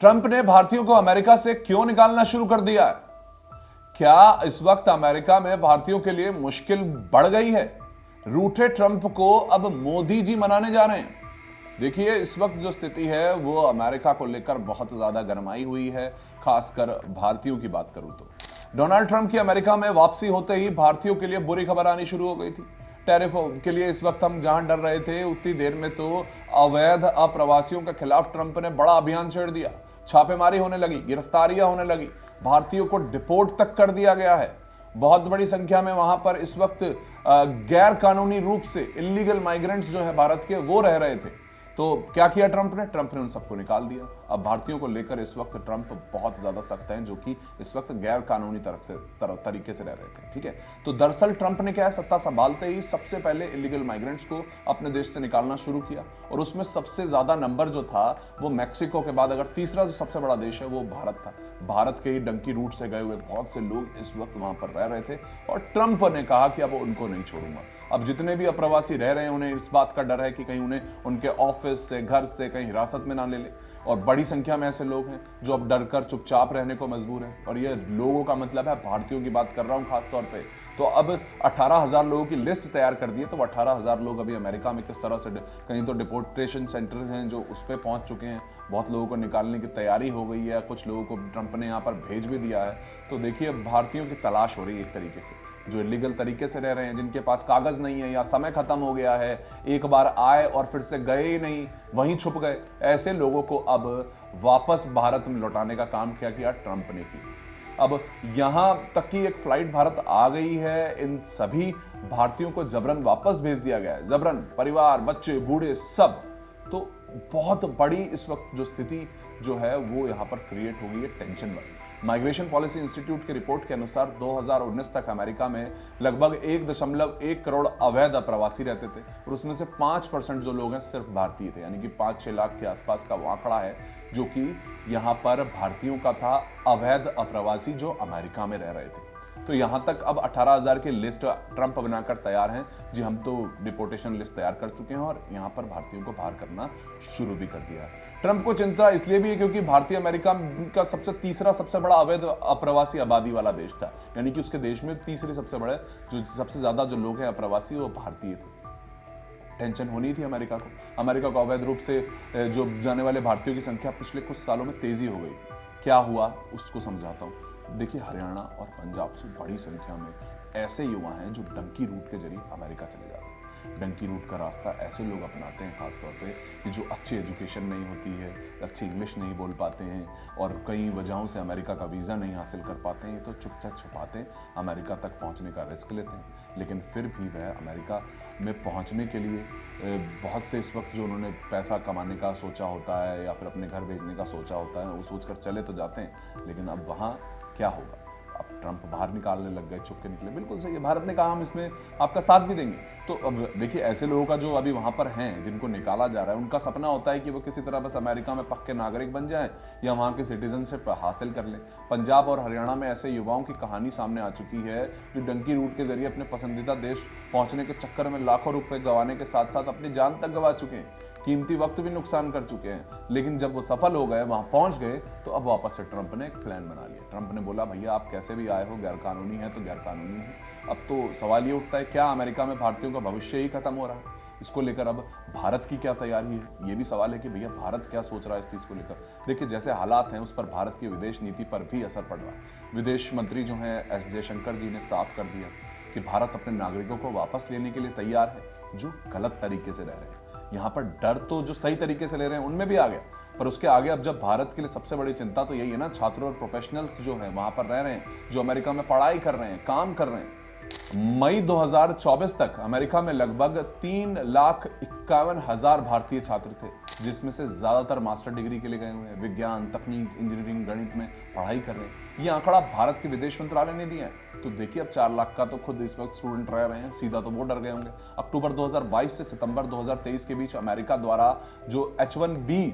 Trump ने भारतीयों को अमेरिका से क्यों निकालना शुरू कर दिया है? क्या इस वक्त अमेरिका में भारतीयों के लिए मुश्किल बढ़ गई है? रूठे ट्रंप को अब मोदी जी मनाने जा रहे हैं। देखिए, इस वक्त जो स्थिति है वो अमेरिका को लेकर बहुत ज्यादा गरमाई हुई है, खासकर भारतीयों की बात करूं तो डोनाल्ड ट्रंप की अमेरिका में वापसी होते ही भारतीयों के लिए बुरी खबर आनी शुरू हो गई थी। टैरिफ के लिए इस वक्त हम जहां डर रहे थे, उतनी देर में तो अवैध अप्रवासियों के खिलाफ ट्रंप ने बड़ा अभियान छेड़ दिया। छापेमारी होने लगी, गिरफ्तारियां होने लगी, भारतीयों को डिपोर्ट तक कर दिया गया है। बहुत बड़ी संख्या में वहां पर इस वक्त गैर कानूनी रूप से इलीगल माइग्रेंट्स जो है भारत के, वो रह रहे थे। तो क्या किया ट्रंप ने उन सबको निकाल दिया। अब भारतीयों को लेकर इस वक्त ट्रंप बहुत ज्यादा सख्त हैं, जो कि इस वक्त गैर कानूनी तरीके से रह रहे थे। ठीक है, तो दरअसल ट्रंप ने क्या है, सत्ता संभालते ही सबसे पहले इलीगल माइग्रेंट्स को अपने देश से निकालना शुरू किया। और उसमें सबसे ज्यादा नंबर जो था वो मैक्सिको के बाद अगर तीसरा जो सबसे बड़ा देश है वो भारत था। भारत के ही डंकी रूट से गए हुए बहुत से लोग इस वक्त वहां पर रह रहे थे और ट्रंप ने कहा कि अब उनको नहीं छोड़ूंगा। अब जितने भी अप्रवासी रह रहे हैं उन्हें इस बात का डर है कि कहीं उन्हें उनके ऑफिस से, घर से कहीं हिरासत में ना ले ले। और बड़ी संख्या में ऐसे लोग हैं जो अब डर कर चुपचाप रहने को मजबूर हैं। और ये लोगों का मतलब है, भारतीयों की बात कर रहा हूं खास तौर पे। तो अब 18,000 लोगों की लिस्ट तैयार कर दी है। तो 18,000 लोग अभी अमेरिका में किस तरह से, कहीं तो डिपोर्टेशन सेंटर हैं जो उस पर पहुंच चुके हैं, बहुत लोगों को निकालने की तैयारी हो गई है, कुछ लोगों को ट्रंप ने यहाँ पर भेज भी दिया है। तो देखिए, भारतीयों की तलाश हो रही है एक तरीके से, जो इलीगल तरीके से रह रहे हैं, जिनके पास कागज नहीं है या समय खत्म हो गया है, एक बार आए और फिर से गए ही नहीं, वहीं छुप गए, ऐसे लोगों को अब वापस भारत में लौटाने का काम क्या किया ट्रंप ने किया। अब यहां तक की एक फ्लाइट भारत आ गई है, इन सभी भारतीयों को जबरन वापस भेज दिया गया है, जबरन, परिवार, बच्चे, बूढ़े, सब। तो बहुत बड़ी इस वक्त जो स्थिति जो है वो यहां पर क्रिएट हो गई है, टेंशन वाली। माइग्रेशन पॉलिसी इंस्टीट्यूट की रिपोर्ट के अनुसार 2019 तक अमेरिका में लगभग 1.1 करोड़ अवैध अप्रवासी रहते थे और उसमें से 5% जो लोग हैं सिर्फ भारतीय थे, यानी कि 5-6 लाख के आसपास का वो आंकड़ा है जो कि यहां पर भारतीयों का था, अवैध अप्रवासी जो अमेरिका में रह रहे थे। तो यहां तक अब 18,000 की लिस्ट ट्रंप बनाकर तैयार हैं। जी, हम तो डिपोर्टेशन लिस्ट तैयार कर चुके हैं और यहां पर भारतीयों को बाहर करना शुरू भी कर दिया है। ट्रंप को चिंता इसलिए भी है क्योंकि भारतीय अमेरिका का तीसरा सबसे बड़ा अवैध अप्रवासी आबादी वाला देश था, यानी कि उसके देश में तीसरे सबसे बड़े, जो सबसे ज्यादा जो लोग हैं अप्रवासी, वो भारतीय थे। टेंशन होनी थी अमेरिका को। अमेरिका को अवैध रूप से जो जाने वाले भारतीयों की संख्या पिछले कुछ सालों में तेजी हो गई थी। क्या हुआ उसको समझाता हूं। देखिए, हरियाणा और पंजाब से बड़ी संख्या में ऐसे युवा हैं जो डंकी रूट के जरिए अमेरिका चले जाते हैं। डंकी रूट का रास्ता ऐसे लोग अपनाते हैं खासतौर पे कि जो अच्छी एजुकेशन नहीं होती है, अच्छी इंग्लिश नहीं बोल पाते हैं और कई वजहों से अमेरिका का वीज़ा नहीं हासिल कर पाते हैं। तो चुपचाप छुपाते अमेरिका तक पहुंचने का रिस्क लेते हैं, लेकिन फिर भी वह अमेरिका में पहुंचने के लिए बहुत से इस वक्त जो उन्होंने पैसा कमाने का सोचा होता है या फिर अपने घर भेजने का सोचा होता है, वो सोचकर चले तो जाते हैं, लेकिन अब वहाँ क्या होगा। अब ट्रंप बाहर निकालने लग गए, छुप के निकले, बिल्कुल सही है। भारत ने कहा हम इसमें आपका साथ भी देंगे। तो अब देखिए, ऐसे लोगों का जो अभी वहां पर हैं, जिनको निकाला जा रहा है, उनका सपना होता है कि वो किसी तरह बस अमेरिका में पक्के नागरिक बन जाएं या वहां की सिटीजनशिप हासिल कर लें। पंजाब और हरियाणा में ऐसे युवाओं की कहानी सामने आ चुकी है जो डंकी रूट के जरिए अपने पसंदीदा देश पहुंचने के चक्कर में लाखों रुपए गंवाने के साथ साथ अपनी जान तक गंवा चुके हैं, कीमती वक्त भी नुकसान कर चुके हैं। लेकिन जब वो सफल हो गए, वहां पहुंच गए, तो अब वापस से ट्रंप ने एक प्लान बना लिया। ट्रंप ने बोला, भैया आप कैसे भी आए हो, गैर कानूनी है तो गैर कानूनी है। अब तो सवाल ये उठता है, क्या अमेरिका में भारतीयों का भविष्य ही खत्म हो रहा है? इसको लेकर अब भारत की क्या तैयारी है, ये भी सवाल है कि भैया भारत क्या सोच रहा है इस चीज को लेकर। देखिए, जैसे हालात हैं उस पर भारत की विदेश नीति पर भी असर पड़ रहा है। विदेश मंत्री जो हैं एस जयशंकर जी ने साफ कर दिया कि भारत अपने नागरिकों को वापस लेने के लिए तैयार है जो गलत तरीके से रह रहे हैं। यहां पर डर तो जो सही तरीके से ले रहे हैं उनमें भी आ गया, पर उसके आगे अब जब भारत के लिए सबसे बड़ी चिंता तो यही है ना, छात्रों और प्रोफेशनल्स जो हैं वहां पर रह रहे हैं, जो अमेरिका में पढ़ाई कर रहे हैं, काम कर रहे हैं। मई 2024 तक अमेरिका में लगभग 3,51,000 भारतीय छात्र थे, जिसमें से ज्यादातर मास्टर डिग्री के लिए गए हुए हैं, विज्ञान, तकनीक, इंजीनियरिंग, गणित में पढ़ाई कर रहे हैं। ये आंकड़ा भारत के विदेश मंत्रालय ने दिया है। तो देखिए, अब 4 लाख का तो खुद इस वक्त स्टूडेंट रह रहे हैं, सीधा तो वो डर गए होंगे। अक्टूबर 2022 से सितंबर 2023 के बीच अमेरिका द्वारा जो H1B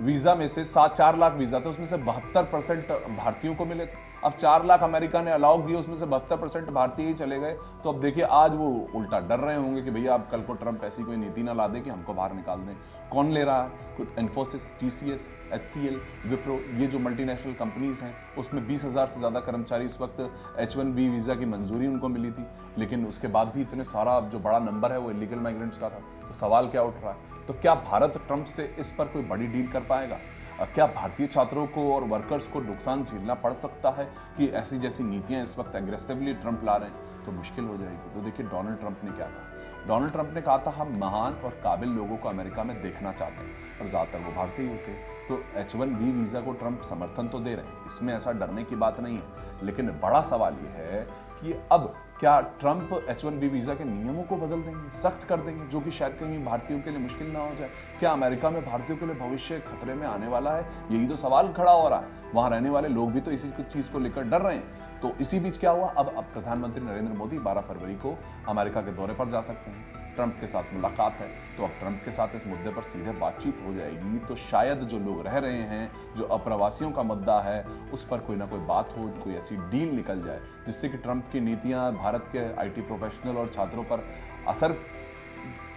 वीजा में से 4 लाख वीजा थे, उसमें से 72% भारतीयों को मिले थे। अब 4 लाख अमेरिका ने अलाउ किए, उसमें से 72% भारतीय ही चले गए। तो अब देखिए आज वो उल्टा डर रहे होंगे कि भैया अब कल को ट्रंप ऐसी कोई नीति ना ला दे कि हमको बाहर निकाल दें। कौन ले रहा है? कुछ इन्फोसिस, टीसीएस, HCL, विप्रो, ये जो मल्टीनेशनल कंपनीज हैं उसमें 20,000 से ज़्यादा कर्मचारी इस वक्त H1B वीज़ा की मंजूरी उनको मिली थी, लेकिन उसके बाद भी इतने सारा जो बड़ा नंबर है वो इलीगल माइग्रेंट्स का था। तो सवाल क्या उठ रहा है? तो क्या भारत ट्रंप से इस पर कोई बड़ी डील कर पाएगा? क्या भारतीय छात्रों को और वर्कर्स को नुकसान झेलना पड़ सकता है कि ऐसी जैसी नीतियां इस वक्त एग्रेसिवली ट्रंप ला रहे हैं? तो मुश्किल हो जाएगी। तो देखिए डोनाल्ड ट्रंप ने क्या कहा। डोनाल्ड ट्रंप ने कहा था हम महान और काबिल लोगों को अमेरिका में देखना चाहते हैं, और ज़्यादातर वो भारतीय होते। तो H1B वीज़ा को ट्रंप समर्थन तो दे रहे हैं, इसमें ऐसा डरने की बात नहीं है, लेकिन बड़ा सवाल ये है कि अब क्या ट्रंप H1B वीज़ा के नियमों को बदल देंगे, सख्त कर देंगे, जो कि शायद कहीं भारतीयों के लिए मुश्किल ना हो जाए? क्या अमेरिका में भारतीयों के लिए भविष्य खतरे में आने वाला है? यही तो सवाल खड़ा हो रहा है। वहां रहने वाले लोग भी तो इसी चीज को लेकर डर रहे हैं। तो इसी बीच क्या हुआ, अब प्रधानमंत्री नरेंद्र मोदी 12 फरवरी को अमेरिका के दौरे पर जा सकते हैं। ट्रंप के साथ मुलाकात है, तो अब ट्रंप के साथ इस मुद्दे पर सीधे बातचीत हो जाएगी। तो शायद जो लोग रह रहे हैं, जो अप्रवासियों का मुद्दा है, उस पर कोई ना कोई बात हो, कोई ऐसी डील निकल जाए जिससे कि ट्रंप की नीतियां भारत के IT प्रोफेशनल और छात्रों पर असर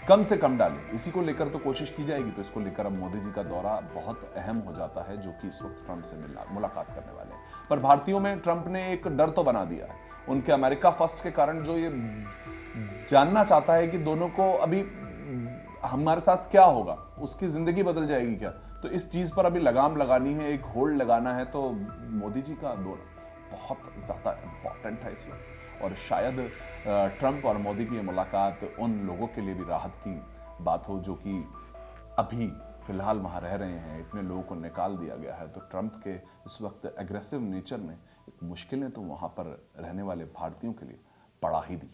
कम से कम डाले। इसी को लेकर तो कोशिश की जाएगी। तो इसको लेकर अब मोदी जी का दौरा बहुत अहम हो जाता है, जो कि इस वक्त ट्रंप से मुलाकात करने वाले हैं। पर भारतीयों में ट्रंप ने एक डर तो बना दिया है। उनके अमेरिका फर्स्ट के कारण जो ये जानना चाहता है कि दोनों को अभी हमारे साथ क्या होगा, उसकी जिंदगी बदल जाएगी क्या, तो इस चीज पर अभी लगाम लगानी है, एक होल्ड लगाना है। तो मोदी जी का दौरा बहुत ज्यादा इंपॉर्टेंट है इस वक्त, और शायद ट्रंप और मोदी की मुलाकात उन लोगों के लिए भी राहत की बात हो जो कि अभी फिलहाल वहां रह रहे हैं। इतने लोगों को निकाल दिया गया है, तो ट्रंप के इस वक्त एग्रेसिव नेचर ने मुश्किलें तो वहां पर रहने वाले भारतीयों के लिए बढ़ा ही दी।